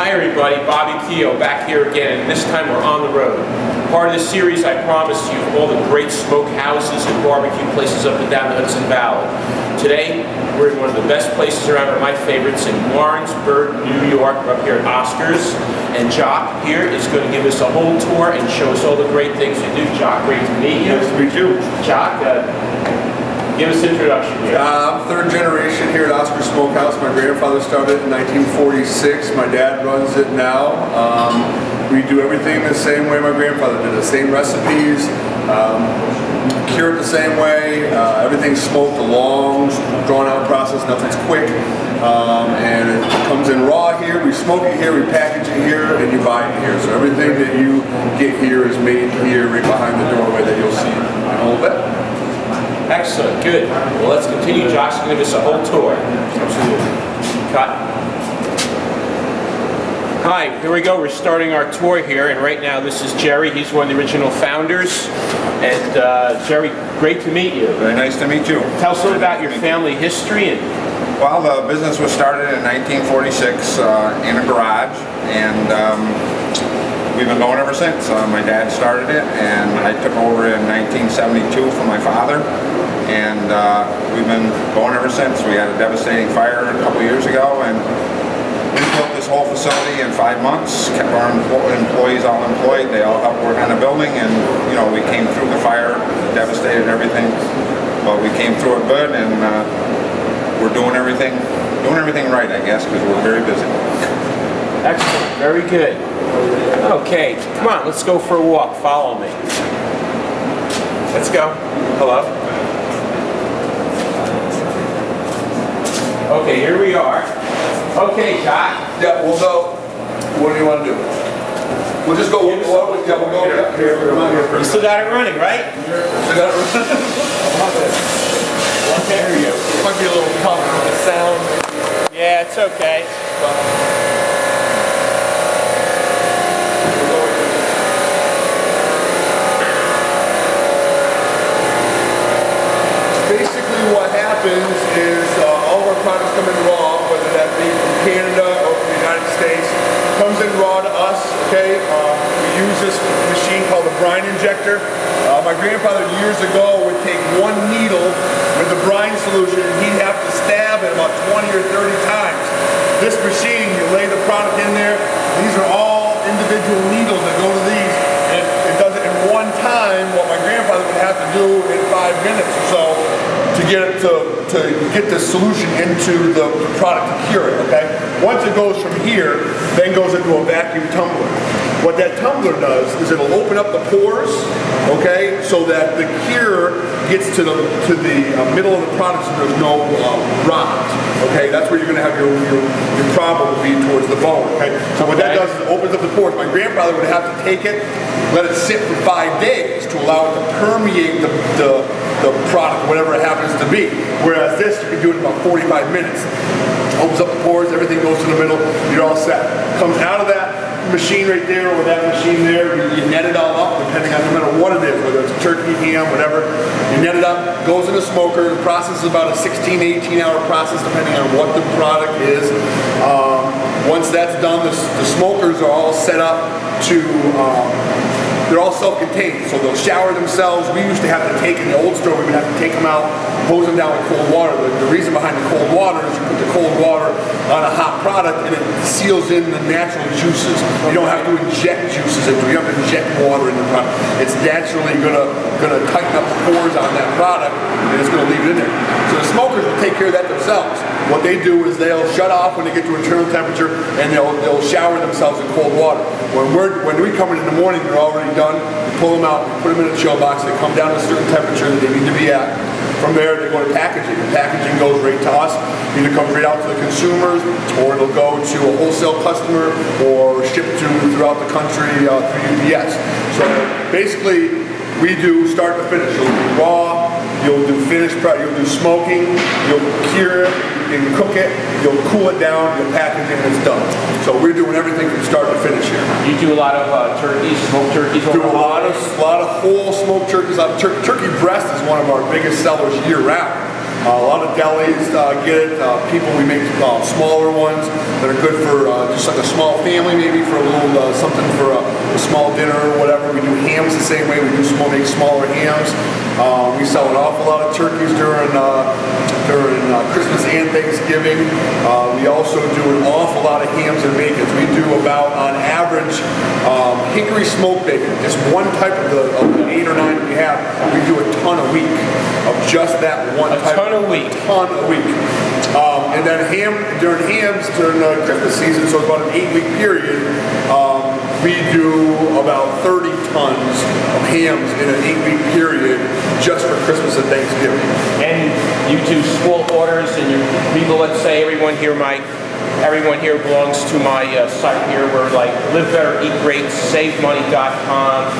Hi everybody, Bobby Keogh back here again, and this time we're on the road. Part of the series I promised you all the great smoke houses and barbecue places up and down the Hudson Valley. Today, we're in one of the best places around, one of my favorites, in Warrensburg, New York. We're up here at Oscar's, and Jock here is going to give us a whole tour and show us all the great things we do. Jock, great to meet you. Nice to meet you. Jock, give us an introduction here. I'm third generation here at Oscar Smokehouse. My grandfather started in 1946. My dad runs it now. We do everything the same way my grandfather did. The same recipes, cure it the same way. Everything's smoked, a long, drawn-out process. Nothing's quick. And it comes in raw here. We smoke it here, we package it here, and you buy it here. So everything that you get here is made here, right behind the doorway that you'll see in a little bit. Excellent, good. Well, let's continue. Josh's going to give us a whole tour. Absolutely. Cut. Hi, here we go. We're starting our tour here, and right now this is Jerry. He's one of the original founders. And Jerry, great to meet you. Very nice to meet you. Tell us a little about your family history. Well, the business was started in 1946 in a garage, and we've been going ever since. My dad started it, and I took over in 1972 from my father, and we've been going ever since. We had a devastating fire a couple years ago, and we built this whole facility in 5 months, kept our employees all employed. They all helped work on the building, and you know, we came through the fire, devastated everything, but we came through it good, and we're doing everything right, I guess, because we're very busy. Excellent, very good. Okay, come on, let's go for a walk. Follow me. Let's go. Hello. Okay, here we are. Okay, Jock. Yeah, we'll go. What do you want to do? We'll just go. We'll go. Yeah, here. You still got it running, right? Still got it running. Okay, here you go. It might be a little tough with the sound. Yeah, it's okay. Basically what happens is all of our products come in raw, whether that be from Canada or from the United States. Comes in raw to us, okay? We use this machine called the brine injector. My grandfather years ago would take one needle with the brine solution and he'd have to stab it about 20 or 30 times. This machine, you lay the product in there, these are all individual needles that go to these, and it does it in one time, what my grandfather would have to do in 5 minutes or so to get the solution into the product to cure it, okay? Once it goes from here, then goes into a vacuum tumbler. What that tumbler does is it'll open up the pores, okay, so that the cure gets to the middle of the product so there's no rot, okay? That's where you're going to have your problem will be towards the bone, okay? So what that does is it opens up the pores. My grandfather would have to take it, let it sit for 5 days to allow it to permeate the product, whatever it happens to be. Whereas this, you can do it in about 45 minutes. Opens up the pores, everything goes to the middle, you're all set. Comes out of that machine right there or that machine there, you net it all up depending on no matter what it is, whether it's a turkey, ham, whatever. You net it up, goes in the smoker. The process is about a 16 to 18 hour process depending on what the product is. Once that's done, the smokers are all set up to they're all self-contained, so they'll shower themselves. We used to have to take, in the old store, we would have to take them out, hose them down with cold water. The reason behind the cold water is you put the cold water on a hot product and it seals in the natural juices. You don't have to inject juices into it. You don't have to inject water in the product. It's naturally gonna tighten up the pores on that product and it's gonna leave it in there. So the smokers will take care of that themselves. What they do is they'll shut off when they get to internal temperature and they'll shower themselves in cold water. When we come in the morning, they're already done. We pull them out, we put them in a chill box, they come down to a certain temperature that they need to be at. From there, they go to packaging. The packaging goes right to us. Either comes right out to the consumers, or it'll go to a wholesale customer, or shipped throughout the country through UPS. So basically, we do start to finish. You'll do raw, you'll do finished product, you'll do smoking, you'll cure it, you can cook it, you'll cool it down, you'll package it, and it's done. So we're doing everything from start to finish here. You do a lot of turkeys, smoked turkeys? Do a lot of whole smoked turkeys. Turkey breast is one of our biggest sellers year round. A lot of delis get it. People, we make smaller ones that are good for just like a small family, maybe for a little something for a small dinner or whatever. We do hams the same way. We do make smaller hams. We sell an awful lot of turkeys during Christmas and Thanksgiving. We also do an awful lot of hams and bacons. We do about, on average, hickory smoked bacon. Just one type of the 8 or 9 we have. We do a ton a week of just that one type. A ton a week. Ton a week. And then during the Christmas season, so it's about an 8-week period, we do about 30 tons of hams in an 8-week period just for Christmas and Thanksgiving. And you do small orders, and people, let's say everyone here belongs to my site here. We're like Live Better, Eat Great, SaveMoney.com.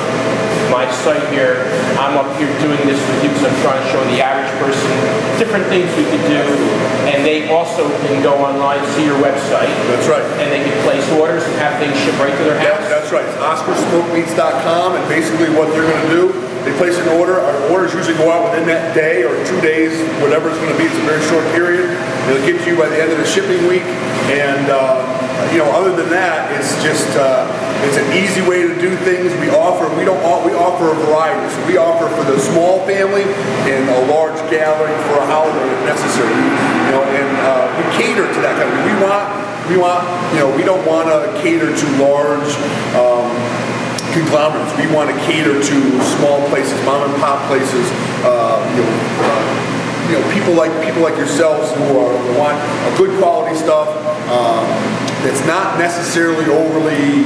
My site here. I'm up here doing this with you because I'm trying to show the average person different things we can do, and they also can go online, see your website. That's right. And they can place orders and have things shipped right to their house. Yeah, that's right. It's OscarSmokeMeats.com, and basically what they're going to do, they place an order. Our orders usually go out within that day or 2 days, whatever it's going to be. It's a very short period. It'll get to you by the end of the shipping week, and other than that, it's just it's an easy way to do things. We offer a variety. So we offer for the small family and a large gathering for a holiday if necessary. And we cater to that kind of thing. We don't want to cater to large conglomerates. We want to cater to small places, mom and pop places. People like yourselves who want a good quality stuff. It's not necessarily overly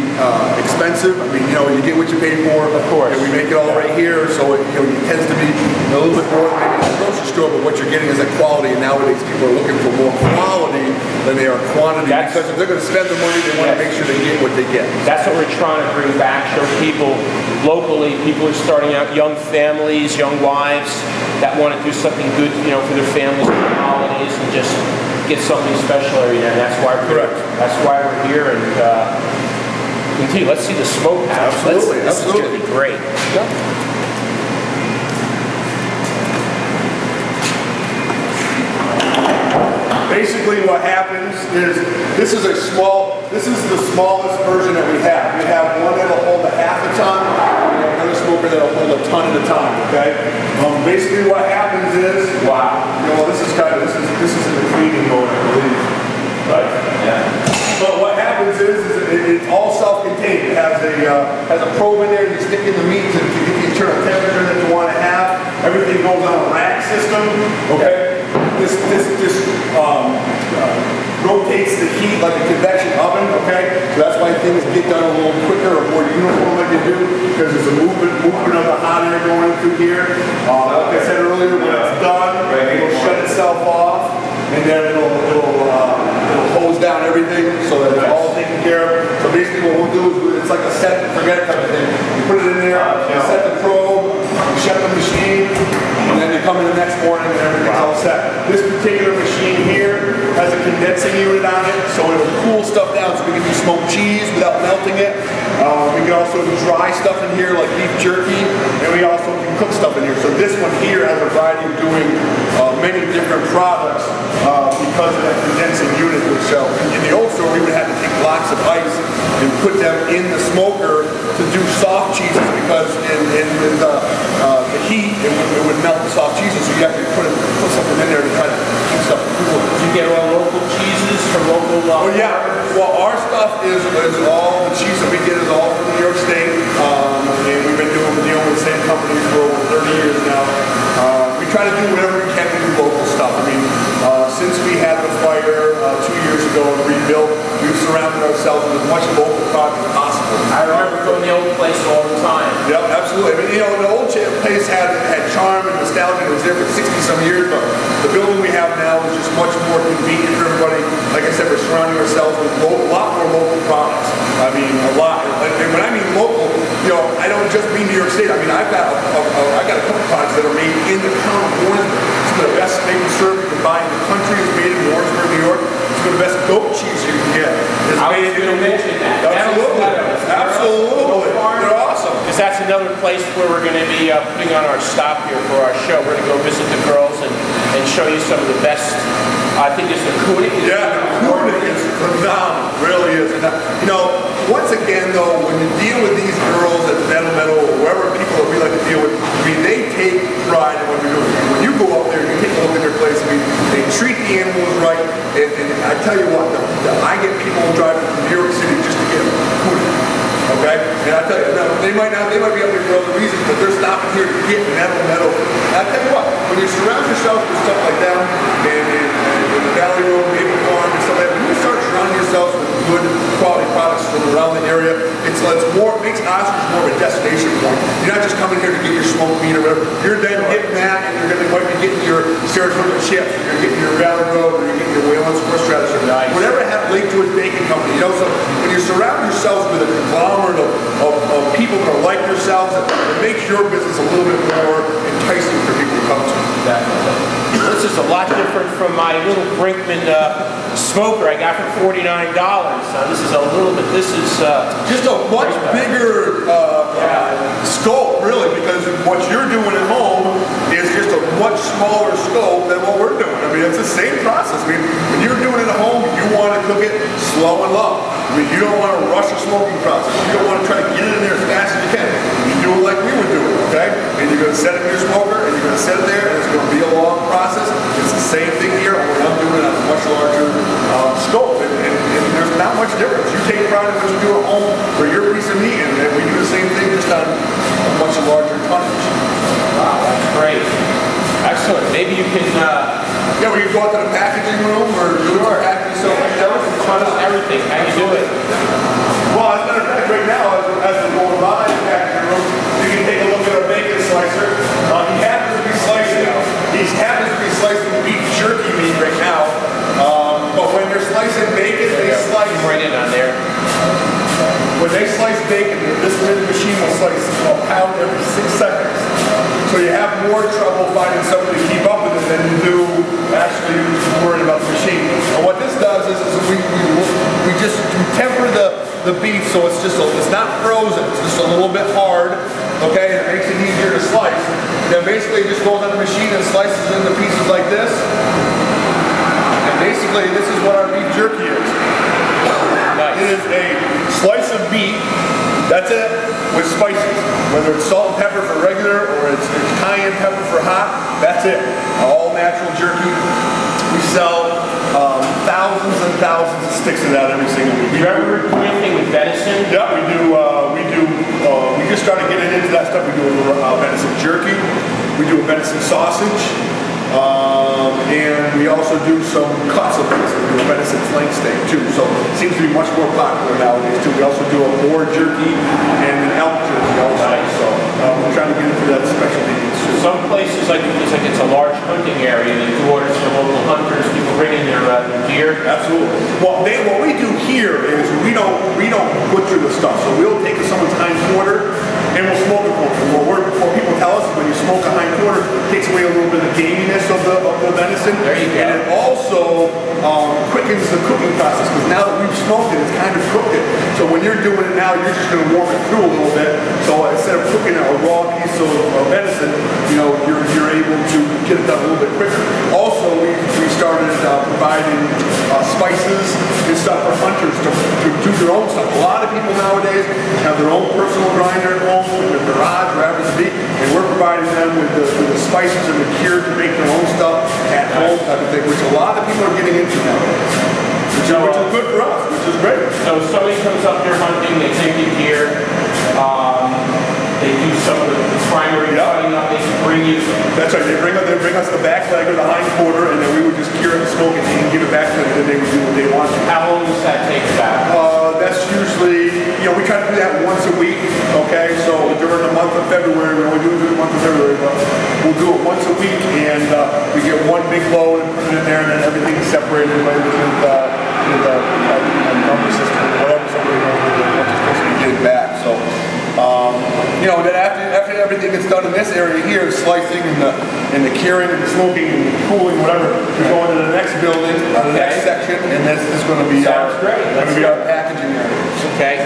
expensive. I mean, you get what you pay for. Of course. And we make it all right here, so it tends to be a little bit more than maybe in the grocery store, but what you're getting is that quality, and nowadays people are looking for more quality than they are quantity, because if they're going to spend the money, they want to make sure they get what they get. That's what we're trying to bring back, show people locally, people who are starting out, young families, young wives, that want to do something good, for their families for the holidays, and just get something special every day. And that's why we're here, and continue. Let's see the smokehouse. Absolutely, this is going to be great. Basically what happens is, this is the smallest version that we have. We have one that'll hold a half a ton, and another smoker that'll hold a ton at a time, okay? Basically what happens is, wow. This is in the cleaning mode, I believe. Right? Yeah. But what happens is it's all self-contained. It has a probe in there. You stick in the meat to get the internal temperature that you want to have. Everything goes on a rack system, okay? This rotates the heat like a convection oven, okay? So that's why things get done a little quicker or more uniform like they do, because there's a movement of the hot air going through here. Like I said earlier, when it's done, it'll shut itself off, and then it'll hose down everything so that it's all taken care of. So basically what we'll do is, it's like a set and forget type of thing. You put it in there, you set the probe, you shut the machine, and then you come in the next morning and everything's all set. This particular machine here has a condensing unit on it, so it'll cool stuff down, so we can do smoked cheese without melting it. We can also do dry stuff in here like beef jerky, and we also can cook stuff in here. So this one here has a variety of doing many different products because of that condensing unit. Which in the old store we would have to take blocks of ice and put them in the smoker to do soft cheeses, because in the heat it would melt the soft cheeses. So you have to put something in there to try to keep stuff cool. Do you get all local cheeses from local? Oh yeah. Well, our stuff is all the cheese that we get is all from New York State, and we've been dealing with the same companies for over 30 years now. We try to do whatever we can to do local stuff. I mean, since we had the fire 2 years ago and rebuilt, we've surrounded ourselves with as much local product as possible. I remember going to the old place all the time. Yep, absolutely. I mean, the old place had charm and nostalgia. It was there for 60-some years, but the building we have now is just much more convenient for everybody. Like I said, we're surrounding ourselves with a lot more local products. I mean, a lot. And when I mean local, I don't just mean New York State. I mean, I've got a couple products that are made in the town of Warrensburg. Some of the best maple syrup you can buy in the country is made in Warrensburg, New York. Some of the best goat cheese you can get is made in Warrensburg. Absolutely. Absolutely. They're awesome. Because that's another place where we're going to be putting on our stop here for our show. We're going to go visit the girls and show you some of the best. I think it's the Koenig. Yeah, the Koenig is phenomenal, really is. And, you know, once again though, when you deal with these girls at Metal or wherever people that we like to deal with, I mean, they take pride in what they're doing. When you go up there, you take a look at their place, I mean, they treat the animals right, and I tell you what, I get people driving from New York City just to get a Koenig. Okay? And I tell you, now, they might be up there for other reasons, but they're stopping here to get metal. And I tell you what, when you surround yourself with stuff like that, and the Valley Road, Maple Farm, and stuff like that, when you start surrounding yourself with good quality products from around the area, it makes Oscars more of a destination point. You're not just coming here to get your smoked meat or whatever. You're then getting that, and you're going to might be getting your Saratoga chips, or you're getting your Valley Road, or you're getting your Wayland's horseradish, or whatever have Lake George Bacon Company. You know, so when you surround yourselves with a conglomerate of people that are like yourselves, it makes your business a little bit more enticing for people to come to. Definitely. This is a lot different from my little Brinkman smoker I got for $49. This is a little bit, this is just a much bigger scope, really, because what you're doing at home is just a much smaller scope than what we're doing. I mean, it's the same process. I mean, when you're doing it at home, you want to cook it slow and low. I mean, you don't want to rush a smoking process. You don't want to try to get it in there as fast as you can. You do it like we would do it, okay? And you're going to set it in your smoker, and you're going to set it there, and it's going to be a long process. It's the same thing here, only I'm doing it on a much larger scope, and there's not much difference. You take pride in what you do at home for your piece of meat, and we do the same thing just on a much larger tonnage. Wow, that's great. Excellent. Maybe you can... yeah, we can go out to the packaging room or do our packaging stuff like that. Tell us everything. How you do it? Well, as a matter of fact, right now, as we're going by the packaging room, you can take a look at our bacon slicer. He happens to be slicing beef jerky meat right now. But when they're slicing bacon, they slice right in on there. When they slice bacon, this little machine will slice a pound every 6 seconds. So you have more trouble finding somebody to keep up with it than you do actually worrying about the machine. And what this does is we just temper the beef so it's not frozen, it's just a little bit hard, okay, and it makes it easier to slice. And then basically it just goes on the machine and slices into pieces like this. And basically this is what our beef jerky is. Nice. It is a slice of beef, that's it, with spices. Whether it's salt and pepper for regular or it's cayenne pepper for hot, that's it. All natural jerky. We sell thousands and thousands of sticks of that every single week. Do you ever do anything with venison? Yeah, we do. We just started getting into that stuff. We do a venison jerky. We do a venison sausage. And we also do some cuts of venison. We do a venison flank steak too. So it seems to be much more popular nowadays too. We also do a boar jerky and an elk jerky also. Nice. So we're trying to get into that specialty meats too. Some places like it's a large hunting area. They do orders for local hunters. People bring in their gear. Absolutely. Well, what we do here is we don't butcher the stuff. So we'll take someone's hind quarter and we'll smoke it for them. What people tell us is when you smoke a hind quarter, it takes away a little bit of the gaminess of the venison. There you go. And it also quickens the cooking process because now that we've smoked it, it's kind of cooked it. So when you're doing it now, you're just going to warm it through a little bit. So instead of cooking a raw piece of venison, you know, you're able to get it done a little bit quicker. Also, we started providing spices and stuff for hunters to do their own stuff. A lot of people nowadays have their own personal grinder at home, in their garage, wherever it be, and we're providing them with the spices and the cure to make their own stuff at home type of thing, which a lot of people are getting into nowadays. Which is good for us, which is great. So somebody comes up here hunting, they take the gear, they do some of the primary cutting up, they can bring you. That's right, they bring us the back leg or the hind quarter, and then we would just cure it and smoke it and give it back to them, and then they would do what they want. How long does that take back? That's usually, you know, we try to do that once a week, okay? So during the month of February, we only do it during the month of February, but we'll do it once a week, and we get one big load and put it in there, and then everything is separated with a number system or whatever somebody knows what they're supposed to be getting back. So, you know, then after everything gets done in this area here, slicing and the curing and the smoking and the cooling, whatever, we go into the next building, the next section, and this is going to be our packaging area. Okay.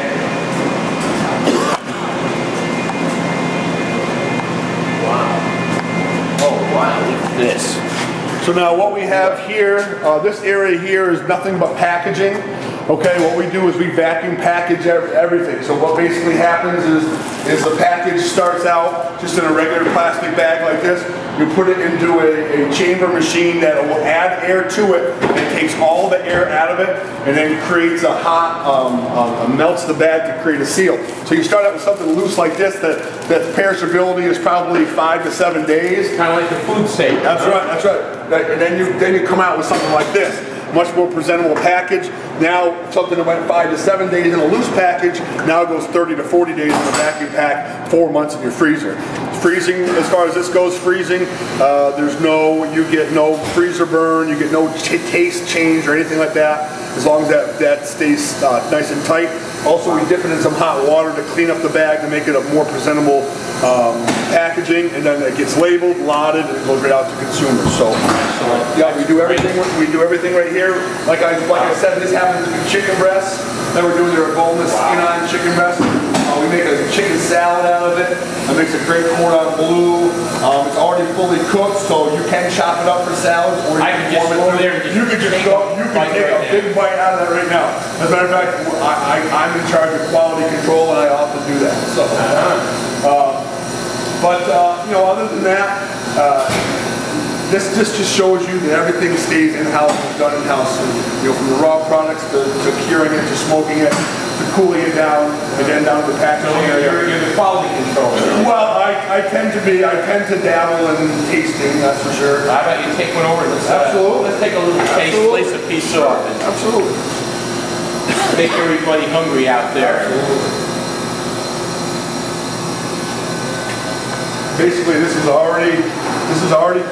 So now what we have here, this area here is nothing but packaging. Okay, what we do is we vacuum package everything. So what basically happens is the package starts out just in a regular plastic bag like this. You put it into a chamber machine that will add air to it and takes all the air out of it and then creates a hot, melts the bag to create a seal. So you start out with something loose like this that perishability is probably 5 to 7 days. Kind of like the food safe. That's right, that's right. And then you come out with something like this. Much more presentable package. Now something that went 5 to 7 days in a loose package now goes 30 to 40 days in a vacuum pack, 4 months in your freezer. Freezing, as far as this goes, freezing, you get no freezer burn, you get no taste change or anything like that, as long as that stays nice and tight. Also, we dip it in some hot water to clean up the bag to make it a more presentable packaging, and then it gets labeled, lotted, and it goes right out to consumers. So, yeah, we do everything. We do everything right here. Like I said, this happens to be chicken breasts. Then we're doing their boneless skin-on chicken breast. We make a chicken salad out of it. It makes a great cordon bleu. It's already fully cooked, so you can chop it up for salads, or you can just go over there. You can take a big bite out of that right now. As a matter of fact, I'm in charge of quality control, and I often do that. So, other than that, this just shows you that everything stays in-house and done in-house. From the raw products to curing it, to smoking it, to cooling it down, and then down to the packaging area. You're the quality control. Well, I tend to dabble in tasting, that's for sure. How about you take one over? Let's take a little taste, place a piece off. Absolutely. Make everybody hungry out there. Absolutely. Basically, this is already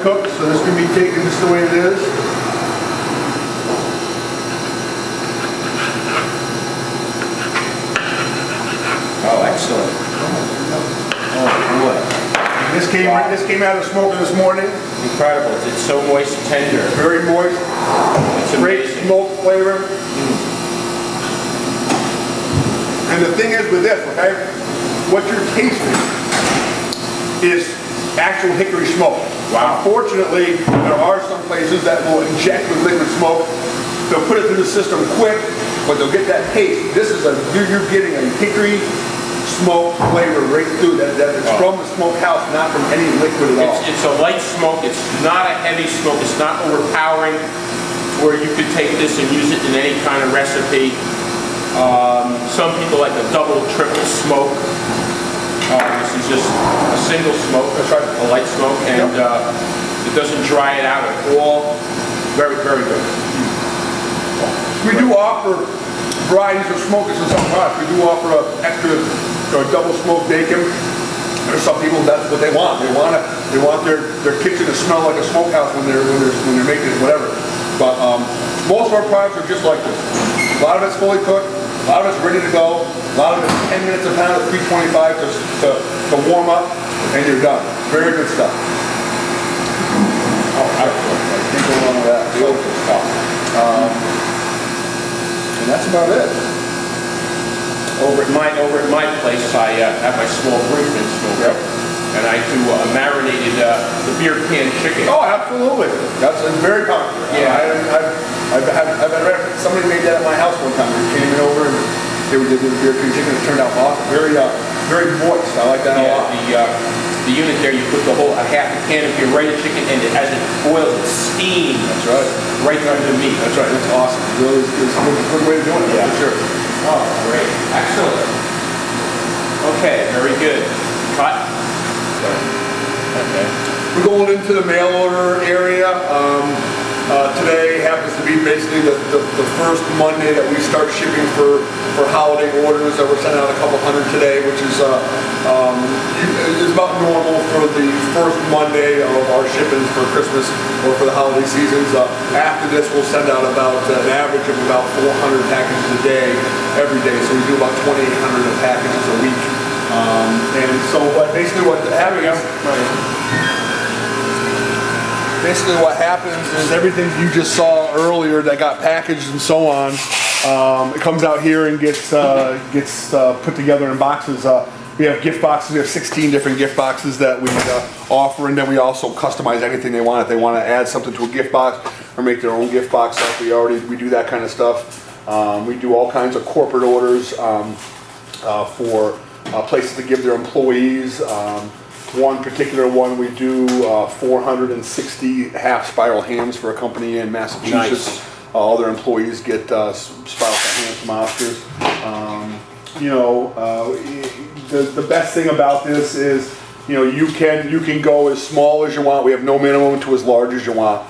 cooked, so this can be taken just the way it is. Oh, excellent. Oh, boy. This came out of the smoker this morning. Incredible. It's so moist, tender. Very moist. It's great smoke flavor. And the thing is with this, okay, what you're tasting is actual hickory smoke. Wow. Unfortunately, there are some places that will inject with liquid smoke. They'll put it through the system quick, but they'll get that taste. This is you're getting a hickory smoke flavor right through that. It's from the smokehouse, not from any liquid at all. It's a light smoke. It's not a heavy smoke. It's not overpowering, where you could take this and use it in any kind of recipe. Some people like a double, triple smoke. This is just a single smoke, a light smoke, and it doesn't dry it out at all. Very, very good. We do offer varieties of smokers in some products. We do offer an extra double smoked bacon. There's some people that's what they want. They want their kitchen to smell like a smokehouse when they're making it, whatever. But most of our products are just like this. A lot of it's fully cooked. A lot of it's ready to go. A lot of it's 10 minutes a pound at 325 to warm up, and you're done. Very good stuff. Oh, excellent. I can't go wrong with that. Beautiful stuff. And that's about it. Over at my place, I have my small Bridgman smoker, and I do marinated the beer can chicken. Oh, absolutely. That's very popular. Yeah. Somebody made that at my house one time. They came over and they did the beer can chicken. It turned out awesome. Very moist. I like that a lot. The unit there, you put a half a can of your rated chicken, and as it boils, it steams. That's right. Right under the meat. That's right. That's awesome. Really, it's a good way of doing it. Yeah, for sure. Oh, great. Excellent. Okay, very good. Cut. Okay. We're going into the mail order area. Today happens to be basically the first Monday that we start shipping for holiday orders. That we're sending out a couple hundred today, which is about normal for the first Monday of our shipments for Christmas or for the holiday seasons. After this, we'll send out about an average of about 400 packages a day, every day. So we do about 2,800 packages a week. But basically what happens. Basically what happens is everything you just saw earlier that got packaged and so on, it comes out here and gets put together in boxes. We have gift boxes. We have 16 different gift boxes that we offer, and then we also customize anything they want. If they want to add something to a gift box or make their own gift box up, we do that kind of stuff. We do all kinds of corporate orders for places to give their employees. One particular one, we do 460 half spiral hams for a company in Massachusetts. Nice. All their employees get spiral hams from Oscars. The best thing about this is, you can go as small as you want. We have no minimum to as large as you want.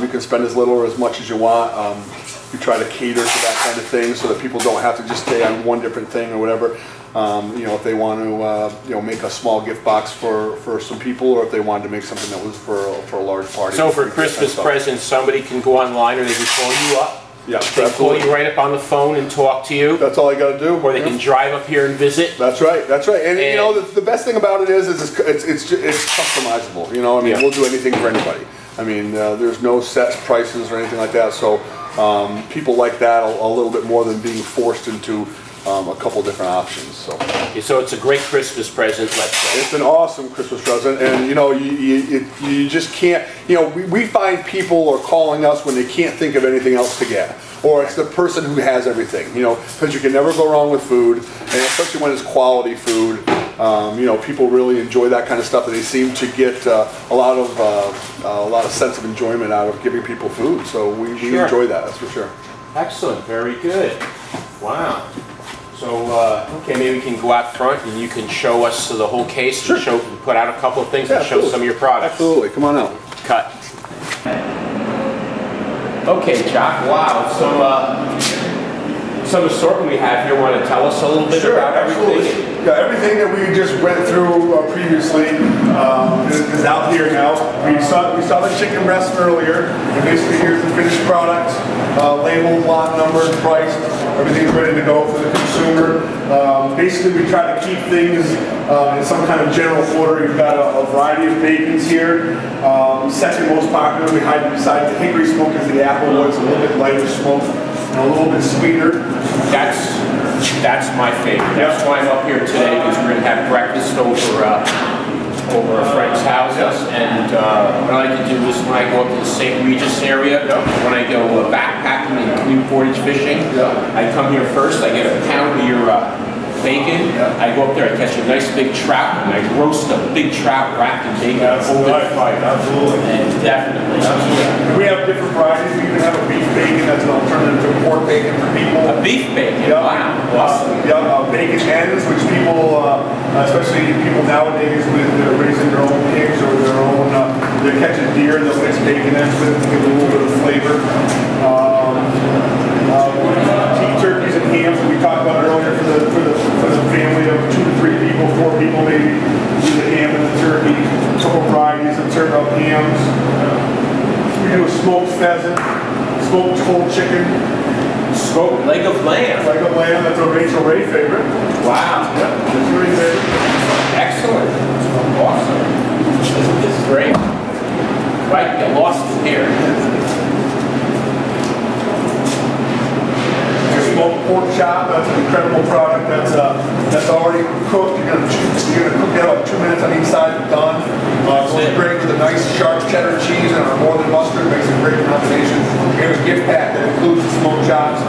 You can spend as little or as much as you want. We try to cater to that kind of thing so that people don't have to just stay on one different thing or whatever. If they want to, make a small gift box for some people, or if they wanted to make something that was for a large party. So for Christmas presents, somebody can go online, or they can call you up. Yeah, they can call you right up on the phone and talk to you. That's all I got to do. Or they can drive up here and visit. That's right. That's right. And the best thing about it is it's customizable. We'll do anything for anybody. There's no set prices or anything like that. So people like that a little bit more than being forced into a couple different options. So it's a great Christmas present, let's say. It's an awesome Christmas present, and you just can't. We find people are calling us when they can't think of anything else to get, or it's the person who has everything. Because you can never go wrong with food, and especially when it's quality food. People really enjoy that kind of stuff, and they seem to get a lot of sense of enjoyment out of giving people food. So we enjoy that. That's for sure. Excellent. Very good. Wow. So, okay, maybe we can go out front and you can show us the whole case and put out a couple of things and show some of your products. Absolutely. Come on out. Cut. Okay, Jock. Wow. Some assortment we have here. Want to tell us a little bit about everything? Yeah, everything that we just went through previously is out here now. We saw the chicken breast earlier, and basically here's the finished product, labeled, lot numbered, priced. Everything's ready to go for the consumer. Basically, we try to keep things in some kind of general order. You've got a variety of bacons here. Second most popular, besides the hickory smoke, is the apple wood. It's a little bit lighter smoke and a little bit sweeter. That's my favorite. That's why I'm up here today, because we're going to have breakfast over a friend's houses. And what I like to do is when I go up to the St. Regis area, when I go backpacking and clean portage fishing, I come here first. I get a pound of your bacon. I go up there, I catch a nice big trout, and I roast a big trout wrapped in bacon. Absolutely. And definitely. Absolutely. We have different varieties. We even have a beef bacon that's an alternative to pork bacon for people. A beef bacon? Yeah. Wow. Awesome. Bacon hens, which people, especially people nowadays with raising their own pigs or their own, they're catching deer, they'll mix bacon in with it to give it a little bit of flavor. Turkeys and hams that we talked about earlier for the family of 2 to 3 people, 4 people maybe. Do the ham and the turkey, a couple varieties of hams. We do a smoked pheasant, smoked whole chicken. Smoked leg of lamb. Leg of lamb, that's a Rachel Ray favorite. Wow. Yeah, that's Ray favorite. Excellent. Awesome. This is great. Right, get lost in here. Smoked pork chop, that's an incredible product. That's already cooked. You're gonna cook that about 2 minutes on each side and done. It's great with a nice sharp cheddar cheese and our northern mustard. Makes a great combination. Here's a gift pack that includes the smoked chops,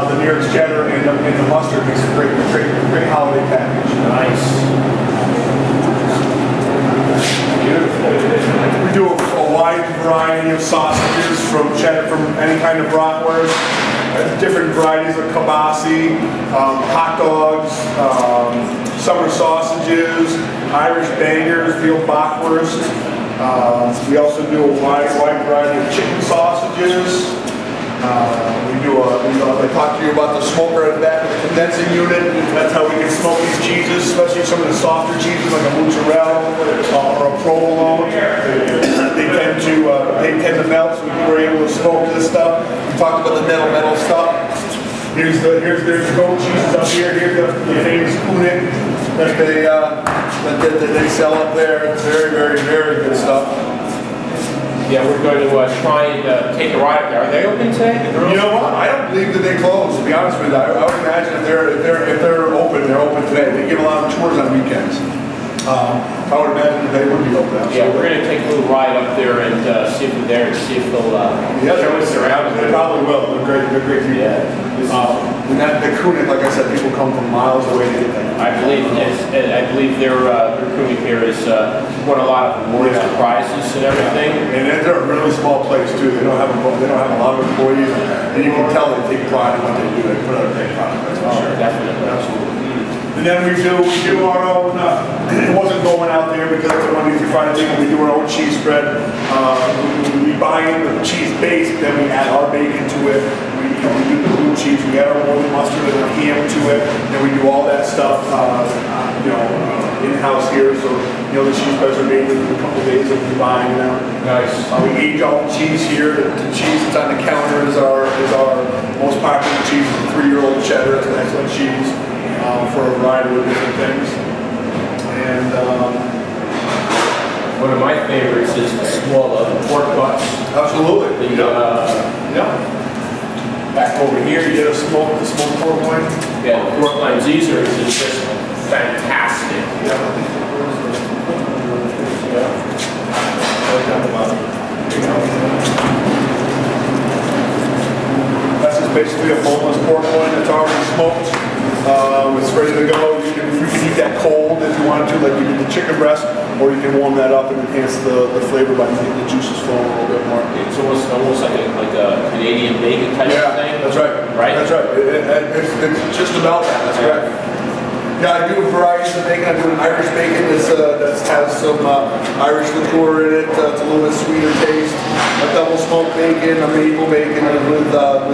the nearest cheddar, and the mustard. Makes a great holiday package. Nice. Beautiful. We do a wide variety of sausages from cheddar, from any kind of bratwurst. Different varieties of kibasi, hot dogs, summer sausages, Irish bangers, veal bockwurst. We also do a wide variety of chicken sausages. I talked to you about the smoker at the back of the condensing unit. That's how we can smoke these cheeses, especially some of the softer cheeses like a mozzarella or a provolone. They tend to melt, so we're able to smoke this stuff. We talked about the metal stuff. There's the goat cheeses up here. Here's the famous kunik that they sell up there. It's very, very, very good stuff. Yeah, we're going to try and take a ride up there. Are they open today? You know what? I don't believe that they close. To be honest with you, I would imagine if they're open, they're open today. They give a lot of tours on weekends. I would imagine that they would be open. Yeah, we're going to take a little ride up there and see if they're there and see if they'll show us around. They probably will. They're great. They're great people. Yeah. And that the crewing, like I said, people come from miles away to get that. I believe their crewing here has won a lot of awards and prizes and everything. And they're a really small place too. They don't have a lot of employees, and you can tell they take pride in what they do. They put out a great product. That's for sure. Definitely. Absolutely. And then we do our own, it wasn't going out there because it's a Monday through Friday thing. We do our own cheese spread. We buy in the cheese base, then we add our bacon to it. We do the blue cheese, we add our own mustard and our ham to it. Then we do all that stuff, in-house here. So, the cheese spreads are made within a couple of days of buying them. Nice. We age all the cheese here. The cheese that's on the counter is our most popular cheese. 3-year-old cheddar. It's an excellent cheese. For a variety of different things. And one of my favorites is the small pork butts. Absolutely. Back over here, you get the smoked pork loin. Yeah, the pork loins. These are just fantastic. That's just basically a boneless pork loin that's already smoked. It's ready to go. You can eat that cold if you want to, like you did the chicken breast, or you can warm that up and enhance the flavor by making the juices flow a little bit more. It's almost like a Canadian bacon type of thing. That's right. Right? That's right. It's just about that. That's correct. Yeah, I do varieties of bacon. I do an Irish bacon that has some Irish liqueur in it. It's a little bit sweeter taste. A double smoked bacon, a maple bacon with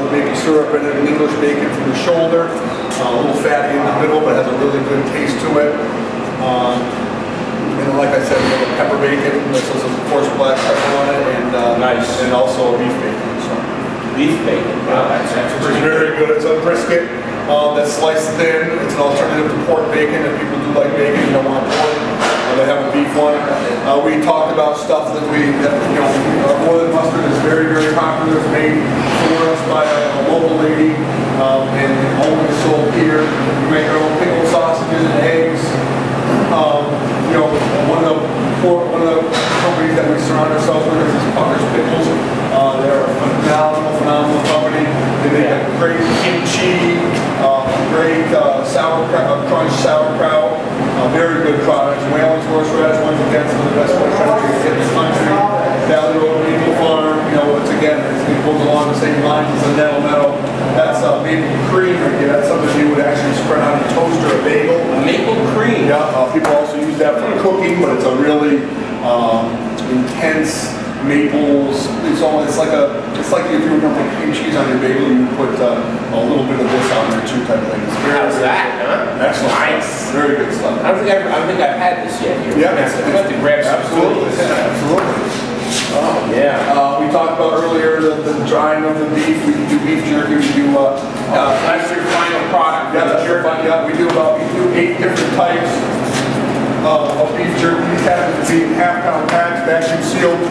maple syrup in it, an English bacon from the shoulder. A little fatty in the middle, but has a really good taste to it. And then, like I said, we have a pepper bacon. This has, of course, black pepper on it, and nice. And also a beef bacon. So. Beef bacon. Wow, that's pretty very good. It's a brisket that's sliced thin. It's an alternative to pork bacon. If people do like bacon, you don't want pork. They have a beef one. We talked about stuff that our boiled mustard is very, very popular. It's made for us by a local lady and only sold here. We make our own pickle sausages and eggs. One of the companies that we surround ourselves with is Pucker's Pickles. They're a phenomenal company. They make a great kimchi, great crunch sauerkraut. Very good products. Whalen's horseradish, once again, some of the best horseradish in the country. Valley Road Maple Farm, it goes along the same lines as a Nettle Meadow. That's maple cream right here. That's something you would actually spread on a toaster, a bagel. Maple cream? Yeah, people also use that for cooking, but it's a really intense maples. It's like if you were going to put cream cheese on your bagel, you would put a little bit of this on there too, type of thing. How's that, huh? Excellent. Nice. Very good stuff. I don't think I've had this yet here. Yeah, I have to grab some. Absolutely. Absolutely. Oh, yeah. We talked about earlier the drying of the beef. We do beef jerky. We do. That's your final product. Yeah, that's your final. Yeah, we do 8 different types of beef jerky. These happen to be half-pound packs, vacuum sealed.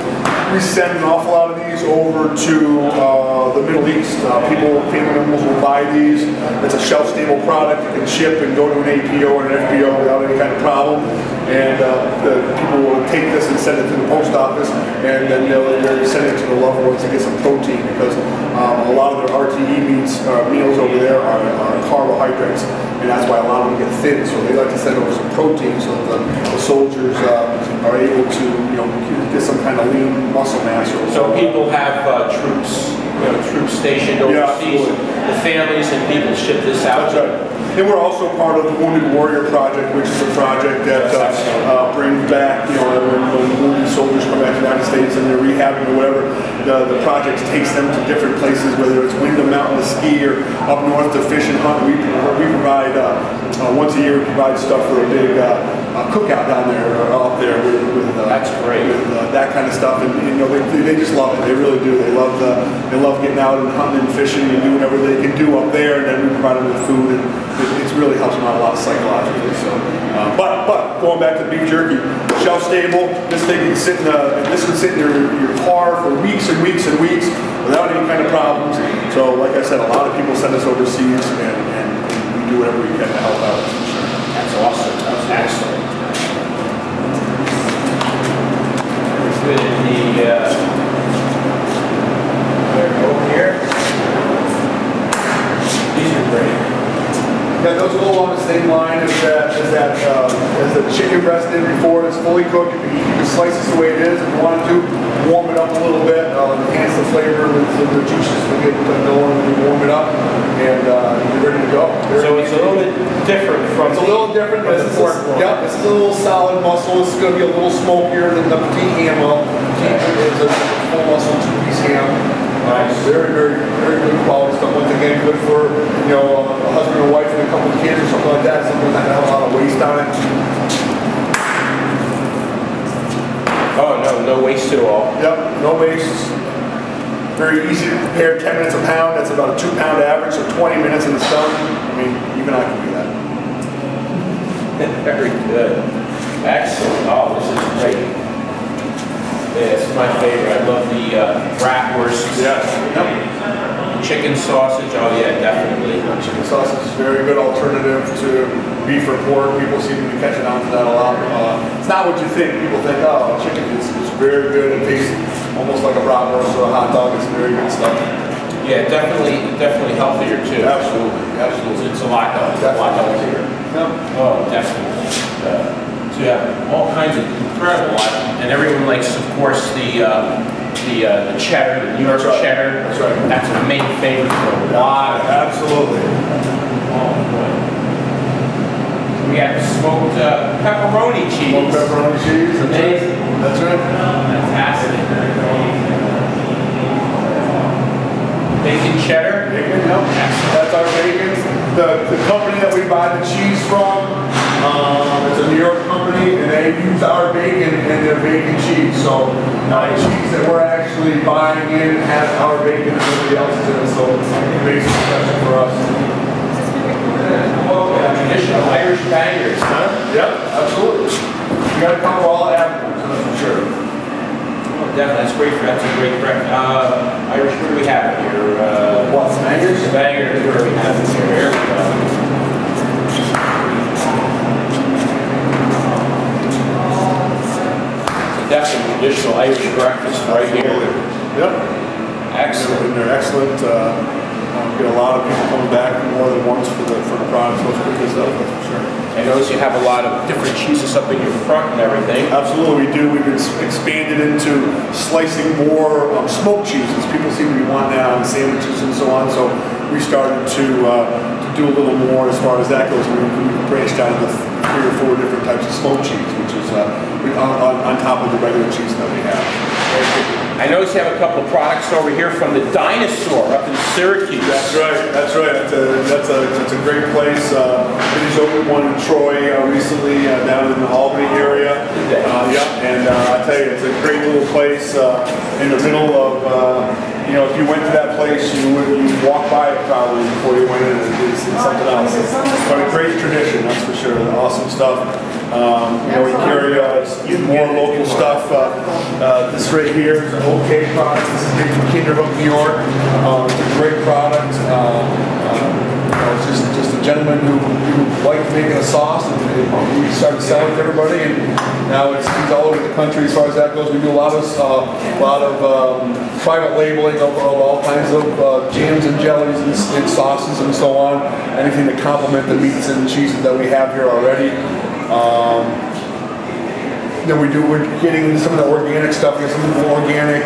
We send an awful lot of these over to the Middle East. Family members will buy these. It's a shelf-stable product. It can ship and go to an APO or an FBO without any kind of problem. And people will take this and send it to the post office, and then they'll send it to the loved ones to get some protein, because a lot of their RTE meals over there are carbohydrates, and that's why a lot of them get thin. So they like to send over some protein so that the soldiers are able to get some kind of lean muscle mass. So people have troops stationed overseas. The families and people ship this out. That's right. And we're also part of the Wounded Warrior Project, which is a project that brings back, when wounded soldiers come back to the United States and they're rehabbing or whatever, the project takes them to different places, whether it's Windham Mountain to ski or up north to fish and hunt. We provide, once a year, we provide stuff for a big cookout down there, up there with that's great. With that kind of stuff, and they just love it. They really do. They love getting out and hunting and fishing and doing whatever they can do up there, and then we provide them with food, and it really helps them out a lot psychologically. So, but going back to beef jerky, shelf stable. This thing can sit in your car for weeks and weeks and weeks without any kind of problems. So, like I said, a lot of people send us overseas, and we do whatever we can to help out. That's awesome. That's excellent. Yeah, those go along the same line as the chicken breast did before. It's fully cooked. You can slice it the way it is. If you wanted to, warm it up a little bit, enhance the flavor with the juices to get going when you warm it up, and you're ready to go. So it's a little bit different from It's a little different. from the pork loin. Yeah, this is a little solid muscle. This is going to be a little smokier than the petite ham. It's a full muscle two-piece ham. Nice. Very good quality stuff. Once again, good for a husband and wife and a couple of kids or something like that. Something that has a lot of waste on it. Oh no, no waste at all. Yep, no waste. Very easy to prepare. 10 minutes a pound. That's about a 2-pound average. So 20 minutes and it's done. I mean, even I can do that. Very good. Excellent. Oh, this is great. Yeah, this is my favorite. I love the bratwurst. Yeah. Yep. Chicken sausage. Oh yeah, definitely. Chicken sausage is a very good alternative to beef or pork. People seem to be catching on to that a lot. It's not what you think. People think, oh, chicken is very good. It tastes almost like a bratwurst or a hot dog. It's very good stuff. Yeah, definitely healthier too. Absolutely. It's a lot healthier. Yep. Oh, definitely. So yeah, all kinds of incredible, and everyone likes, of course, the cheddar, the New York cheddar. That's right. That's a main favorite for a lot of. Absolutely. Oh boy. We have smoked pepperoni cheese. Smoked pepperoni cheese. Amazing. That's right. Fantastic. Bacon cheddar. Bacon, yep. That's our bacon. The company that we buy the cheese from, it's a New York company, and they use our bacon in their bacon cheese. So the cheese that we're actually buying in has our bacon and nobody else's in it. So it makes it special for us. Traditional Irish bangers, huh? Yep, absolutely. You got to cover all avenues, that's for sure. Oh, definitely, that's a great breakfast. Irish, what do we have here? What, bangers? Bangers, where do we have it here? Here we go. Definitely traditional Irish breakfast right here. Yep. Excellent. And they're excellent. Get a lot of people coming back more than once for the products. Those are good stuff, that's for sure. I notice you have a lot of different cheeses up in your front and everything. Absolutely, we do. We've expanded into slicing more smoked cheeses. People seem to be wanting that on sandwiches and so on. So we started to do a little more as far as that goes. We branched out into 3 or 4 different types of smoked cheese, which is on top of the regular cheese that we have. I notice you have a couple of products over here from the Dinosaur up in Syracuse. That's right. That's right. That's a great place. We just opened one in Troy recently down in the Albany area. Yeah, and I tell you, it's a great little place in the middle of. If you went to that place, you'd walk by it probably before you went in. It's something else. But a great tradition, that's for sure. Awesome stuff. We carry even more local stuff. This right here is an OK product. This is made from Kinderhook, New York. It's a great product. It's just a gentleman who liked making a sauce, and we started selling to everybody. And now he's all over the country as far as that goes. We do a lot of private labeling of all kinds of jams and jellies and sauces and so on. Anything to complement the meats and cheeses that we have here already. Then we're getting into some of the organic stuff. We have some of the organic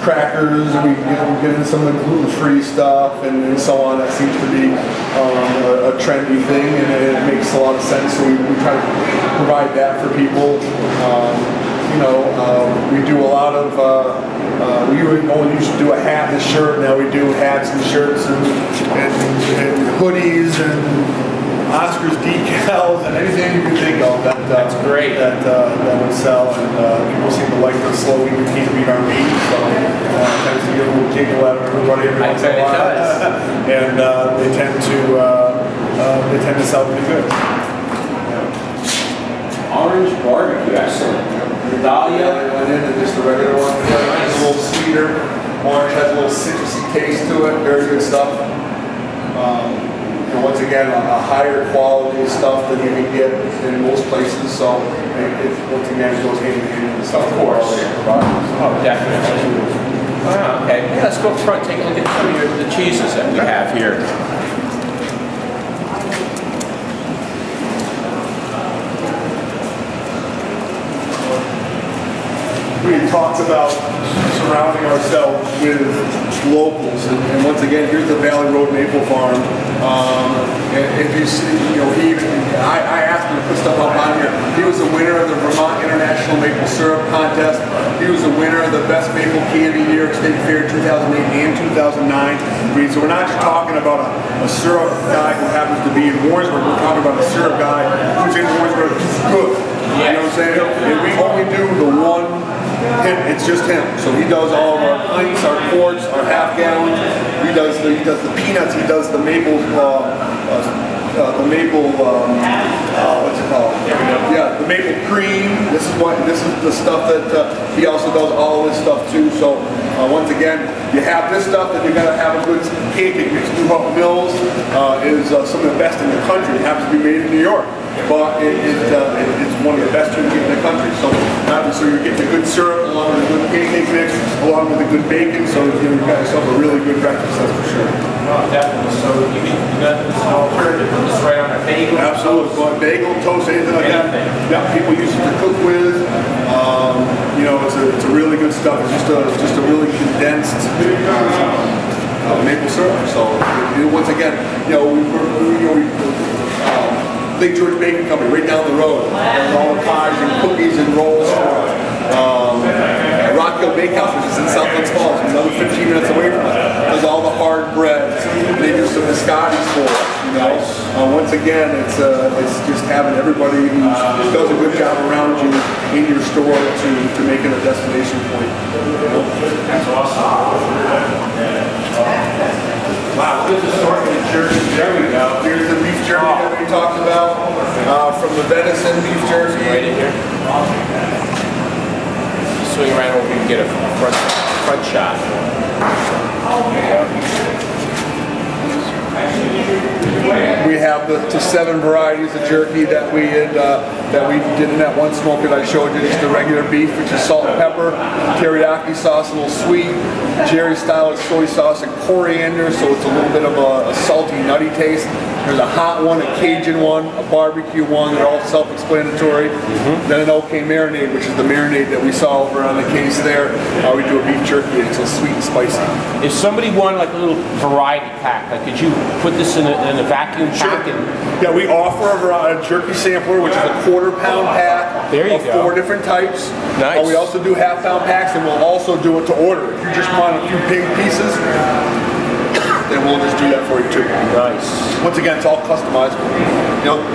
crackers. We get into some of the gluten-free stuff and so on. That seems to be a trendy thing, and it makes a lot of sense. So we try to provide that for people. We do a lot of. We only used to do a hat and a shirt. Now we do hats and shirts and hoodies and Oscars decals and anything you can think of that's great that would sell, and people seem to like the slogan "You can't beat our meat," so it tends to get a little giggle out of everybody every once in a while. And they tend to sell pretty good. Orange barbecue, excellent. Dahlia, went into just a regular one. It's a little sweeter. Orange has a little citrusy taste to it. Very good stuff. Once again, a higher quality stuff than you can get in most places. So once again, it goes hand in hand with stuff. Of course. Oh, definitely. Wow, okay. Yeah, let's go up front, take a look at some of the cheeses that we have here. talk about surrounding ourselves with locals. And once again, here's the Valley Road Maple Farm. And if you see, I asked him to put stuff up on here. He was the winner of the Vermont International Maple Syrup Contest. He was the winner of the Best Maple Candy New York State Fair 2008 and 2009. So we're not just talking about a syrup guy who happens to be in Warrensburg. We're talking about a syrup guy who's in Warrensburg who's good. You know what I'm saying? And we only do the one hit, it's just him. So he does all of our pints, our quarts, our half gallons. He does the peanuts. He does the maple what's it called? Yeah, the maple cream. This is the stuff that he also does all this stuff too. So once again, you have this stuff, then you're gonna have a good pancake mix. New Hope Mills is some of the best in the country. It happens to be made in New York, but it's one of the best you can get in the country. So you're getting a good syrup along with a good pancake mix, along with a good bacon. So you've got yourself a really good breakfast, that's for sure. Oh, definitely. So you got this alternative. Put this right on a bagel. Absolutely. Well, bagel, toast, anything like that. Yeah, people use it to cook with. It's a really good stuff. It's just a really condensed maple syrup. So once again, Lake George Baking Company right down the road. And all the pies and cookies and rolls for us. Rock Hill Bakehouse, which is in Southland Falls, another 15 minutes away from us. Does all the hard breads. They do some biscottis for us. Once again, it's just having everybody who does a good job around you in your store to make it a destination point. That's awesome. Wow, look at the assortment of jerky. There we go. Here's the beef jerky that we talked about from the venison beef jerky. Right in here. Swing around over, you can get a front shot. We have the 7 varieties of jerky that we did in that one smoke that I showed you. Just the regular beef, which is salt and pepper, teriyaki sauce, a little sweet, Jerry style is soy sauce and coriander, so it's a little bit of a salty, nutty taste. There's a hot one, a Cajun one, a barbecue one. They're all self-explanatory. Then an OK marinade, which is the marinade that we saw over on the case there. We do a beef jerky, and it's a sweet and spicy. If somebody wanted like a little variety pack, like could you put this in a vacuum pack? Yeah, we offer a jerky sampler, which is a quarter-pound pack of 4 different types. Nice. We also do half-pound packs, and we'll also do it to order. If you just want a few big pieces, then we'll just do that for you too. Nice. Once again, it's all customizable.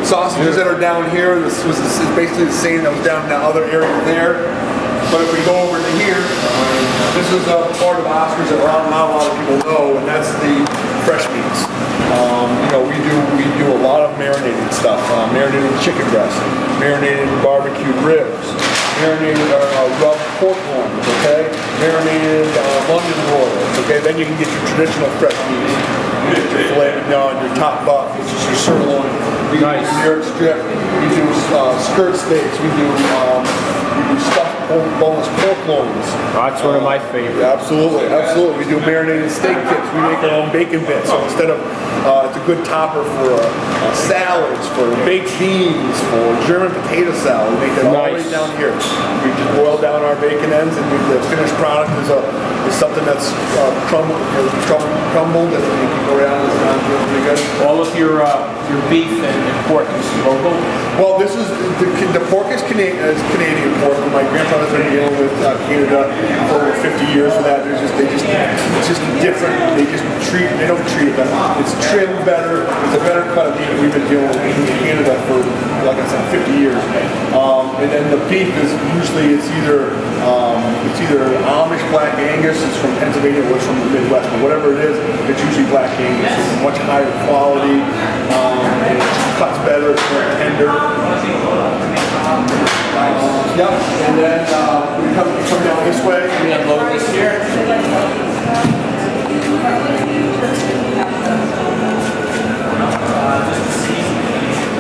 Sausages that are down here, this is basically the same that was down in that other area there. But if we go over to here, this is a part of Oscar's that not a lot of people know, and that's the fresh meats. We do a lot of marinated stuff. Marinated chicken breast, marinated barbecue ribs, marinated rubbed pork loins, okay? Marinated London broils, okay? Then you can get your traditional fresh meats. You get your filet mignon, your top buck, which is your sirloin. We do New York strip. We do skirt steaks. We do stuffed boneless pork loins. That's one of my favorites. Absolutely, absolutely. We do marinated steak tips. We make our own bacon bits. So instead of, it's a good topper for salads, for baked beans, for German potato salad. We make that all the way down here. We just boil down our bacon ends, and the finished product is something that's crumbled, and you can go around and it's really good. All of your beef and pork is local? Well, this is the pork is Canadian pork. My grandfather's been dealing with Canada for over 50 years for that. It's just different. They don't treat it better. It's trimmed better. It's a better cut of meat. We've been dealing with in Canada for, like I said, 50 years. And then the beef is usually it's either Amish Black Angus. It's from Pennsylvania or it's from the Midwest. But whatever it is, it's usually Black Angus. It's much higher quality. And it cuts better. It's more tender. Yep, and then we come down this way. We unload this here.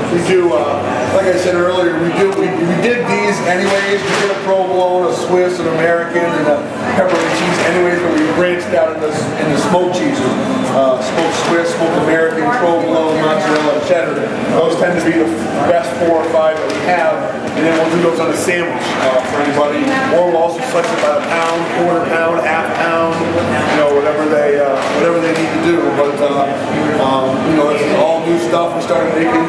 We do, like I said earlier, we did these anyways. We did a provolone, a Swiss, an American, and a pepperoni cheese anyways, but we branched out into smoked cheeses. Smoked Swiss, smoked American, provolone, mozzarella, and cheddar. Those tend to be the best 4 or 5 that we have. and then we'll do those on a sandwich for anybody. Or we'll also slice it by the pound, quarter pound, half pound, you know, whatever they need to do. But you know, this is all new stuff. We started making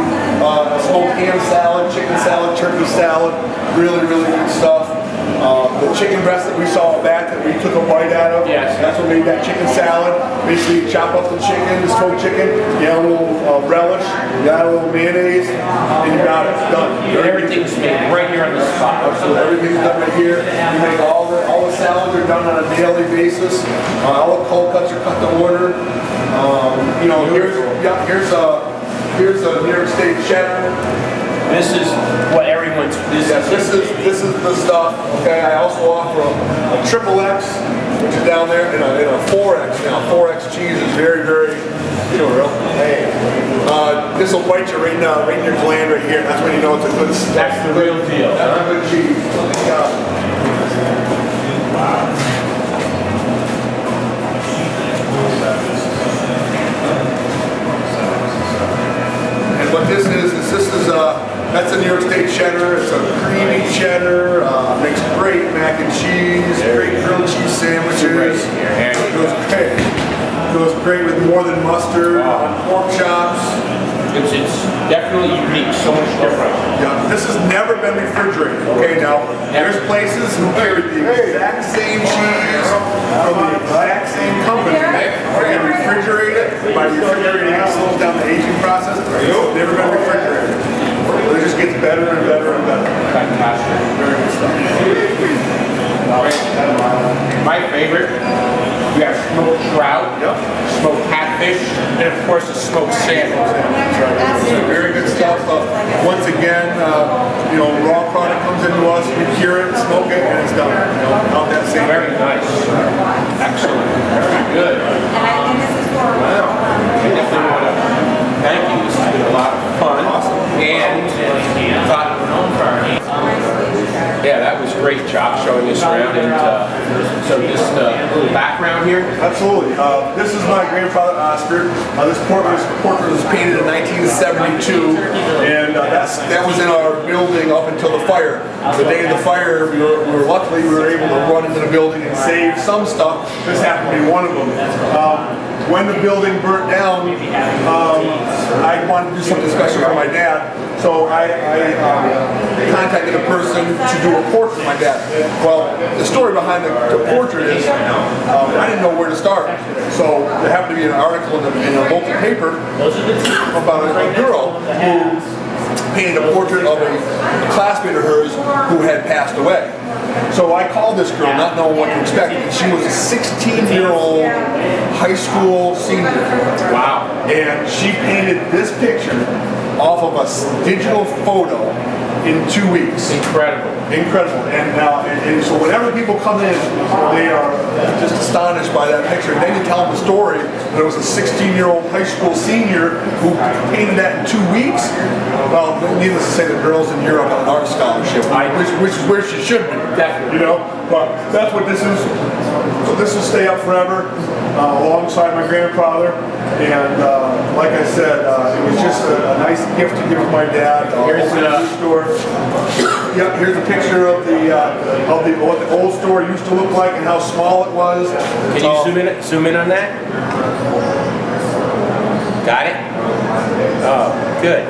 smoked ham salad, chicken salad, turkey salad, really good stuff. The chicken breast that we saw back that we took a bite out of, that's what made that chicken salad. Basically, you chop up the chicken, the smoked chicken, you add a little relish, you add a little mayonnaise, and you got it done. Everything's made right here on the spot. Absolutely, everything's done right here. We make all the salads are done on a daily basis. All the cold cuts are cut to order. You know, here's a New York State cheddar. This is what everyone's. This is the stuff. Okay, I also offer a triple X, which is down there, and a 4X now. 4X cheese is very. You know, real. Hey, this will bite you right now, right in your gland right here. That's when you know it's a good. That's the real deal. That's a good cheese. Wow. And what this is that's a New York State cheddar. It's a creamy cheddar. Makes great mac and cheese, great grilled cheese sandwiches. Goes great with more than mustard, pork chops. It's definitely unique, so much different. Yeah, this has never been refrigerated. Okay, now there's places who carry the exact same cheese from the exact same company and refrigerate it. By refrigerating it slows down the aging process. It's never been refrigerated. It just gets better and better and better. Fantastic. Very good stuff. My favorite, we have smoked trout, smoked catfish, and of course the smoked salmon. So very good stuff. Once again, you know, raw product comes into us, we cure it, smoke it, and it's done. You know, out that same. Very nice. Excellent. Very good. Wow. I definitely want to thank you. This has been a lot of fun. Awesome. And yeah, that was great, Chop, showing us around. And so just a little background here. Absolutely. This is my grandfather, Oscar. This portrait was painted in 1972, and that was in our building up until the fire. The day of the fire, we were luckily we were able to run into the building and save some stuff. This happened to be one of them. When the building burnt down, I wanted to do something special for my dad, so I contacted a person to do a portrait of my dad. Well, the story behind the portrait is I didn't know where to start. So there happened to be an article in a local paper about a girl who painted a portrait of a classmate of hers who had passed away. So I called this girl not knowing what to expect. She was a 16-year-old high school senior. Wow. And she painted this picture off of a digital photo in 2 weeks. Incredible. Incredible. And so whenever people come in, they are just astonished by that picture. And then you tell them the story that it was a 16-year-old high school senior who painted that in 2 weeks. Well, needless to say, the girl's in Europe on an art scholarship, which is where she should be. Definitely. You know, but that's what this is. So this will stay up forever, alongside my grandfather. And like I said, it was just a nice gift to give to my dad. Here's the store. Yep, here's a picture of what the old store used to look like and how small it was. Can you zoom in on that? Got it? Oh, good.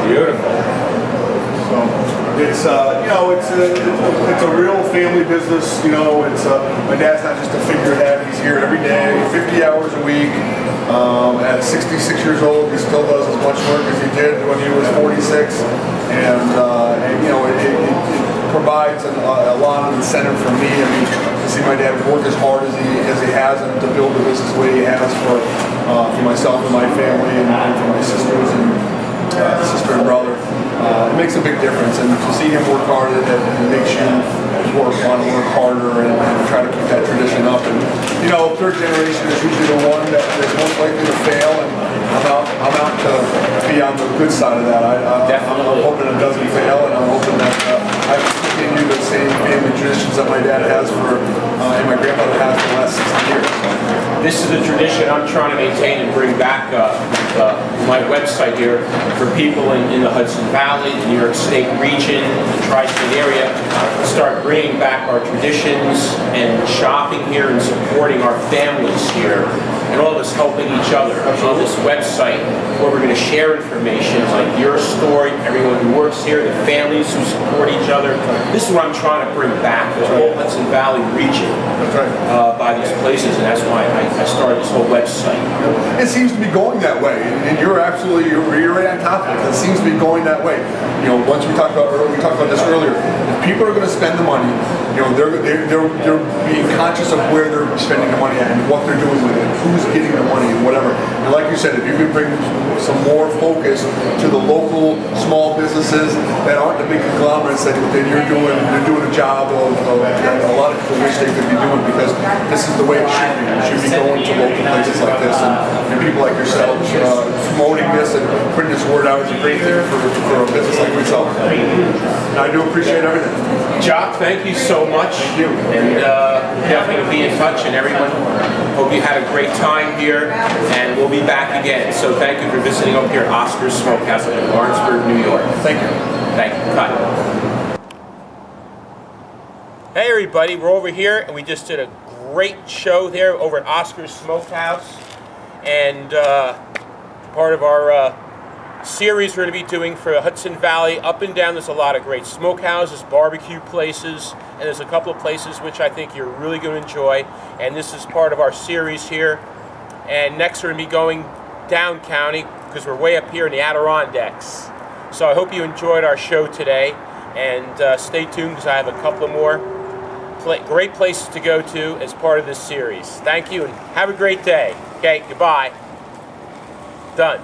Beautiful. So it's you know, it's a real family business. You know, it's my dad's not just a figurehead. He's here every day, 50 hours a week. At 66 years old, he still does as much work as he did when he was 46, and you know, it provides a lot of incentive for me. I mean, to see my dad work as hard as he has and to build the business the way he has for myself and my family and for my sisters and sister and brother. It makes a big difference, and to see him work hard, it makes you want to work harder and try to keep that tradition up. And you know, third generation is usually the one that is most likely to fail, and I'm out to be on the good side of that. I'm hoping it doesn't fail, and I'm hoping that I can continue continue the same family traditions that my dad has and my grandfather has for the last 60 years. This is a tradition I'm trying to maintain and bring back my website here for people in the Hudson Valley, the New York State region, the tri-state area, to start bringing back our traditions and shopping here and supporting our families here, and all of us helping each other. On this website, where we're going to share information like your story, everyone who works here, the families who support each other. This is what I'm trying to bring back, the whole Hudson Valley region. That's right. By these places, and that's why I started this whole website. It seems to be going that way, and you're right on top of it. It seems to be going that way. You know, once we talked about this earlier. If people are going to spend the money, you know, they're being conscious of where they're spending the money at and what they're doing with it, who's getting the money, and whatever. And like you said, if you could bring some more focus to the local small businesses that aren't the big conglomerates that you're doing a job of that a lot of people wish they could be doing, because this is the way it should be. You should be going to local places like this, and people like yourselves promoting this and putting this word out is a great thing for a business like myself. And I do appreciate everything. Jock, thank you so much. Thank you. And definitely be in touch, and everyone, hope you had a great time here, and we'll be back again. So thank you for visiting over here at Oscar's Smokehouse in Lawrenceburg, New York. Thank you. Thank you. Cut. Hey everybody, we're over here, and we just did a great show there over at Oscar's Smokehouse, and part of our series we're going to be doing for Hudson Valley. Up and down, there's a lot of great smokehouses, barbecue places, and there's a couple of places which I think you're really going to enjoy, and this is part of our series here. And next we're going to be going down county, because we're way up here in the Adirondacks. So I hope you enjoyed our show today, and stay tuned, because I have a couple of more great places to go to as part of this series. Thank you, and have a great day. Okay, goodbye. Done.